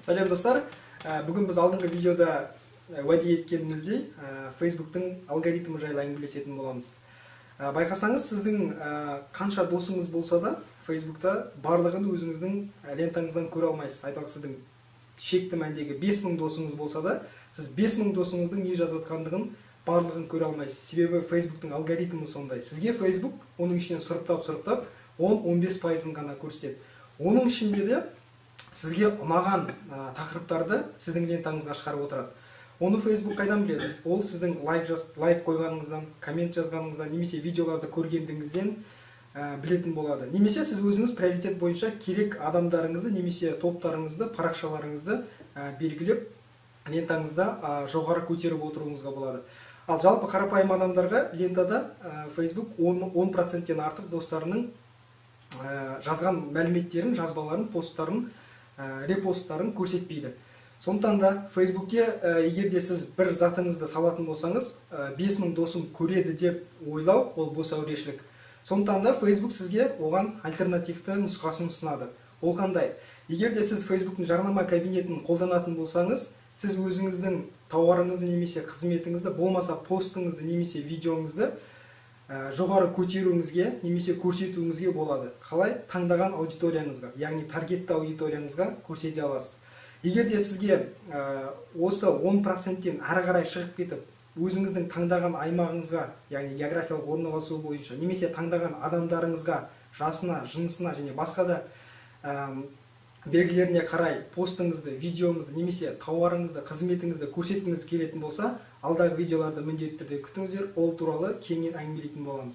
Сәлем достар. Бүгін біз алдыңғы видеода уәде еткеніміздей Facebook'тың алгоритмі жайлы әңгімелесетін боламыз. Байқасаңыз, сіздің қанша досыңыз болса да, Facebook'та барлығын өзіңіздің лентаңыздан көре алмайсыз. Айталық, сіздің шекті мәндегі 5000 досыңыз болса да, сіз 5000 досыңыздың не жазып жатқандығын барлығын көре алмайсыз. Себебі Facebook'тың алгоритмі сондай. Сізге Facebook оның ішінен сұрыптап 10-15%-ын ғана көрсетеді. Оның ішінде де сізге ұнаған тақырыптарды сіздің лентаңызға шығарып отырады. Оны Facebook қайдан біледі? Ол сіздің лайк қойғаныңыздан, коммент жазғаныңыздан, немесе видеоларды көргендігіңізден білетін болады. Немесе сіз өзіңіз приоритет бойынша керек адамдарыңызды, немесе топтарыңызды, парақшаларыңызды белгілеп лентаңызда жоғары көтеріп отыруыңызға болады. Ал жалпы қарапайым адамдарға лентада Facebook 10%-тен артық достарының жазған мәліметтерін, жазбаларын, посттарын, репосттарын көрсетпейді. Сондықтан да Facebook'те егер де сіз бір затыңызды салатын болсаңыз, 5000 досым көреді деп ойлау, ол бос әурешілік. Сондықтан да Facebook сізге оған альтернативті нұсқасын ұсынады. Ол қандай? Егер де сіз Facebook'тың жарнама кабинетін қолданатын болсаңыз, сіз өзіңіздің тауарыңызды немесе қызметіңізді, болмаса постыңызды немесе видеоңызды жоғары көтеруіңізге немесе көрсетуіңізге болады. Қалай? Таңдаған аудиторияңызға, яғни таргетті аудиторияңызға көрсете аласыз. Егер де сізге осы 10%-тен ары қарай шығып кетіп, өзіңіздің таңдаған аймағыңызға, яғни географиялық орналасуы бойынша, немесе таңдаған адамдарыңызға, жасына, жынысына және басқа да белгілеріне қарай постыңызды, видеоңызды, немесе тауарыңызды, қызметіңізді көрсеткіңіз келетін болса, алдағы видеоларды міндетті түрде күтіңіздер, ол туралы кеңінен әңгімелейтін боламыз.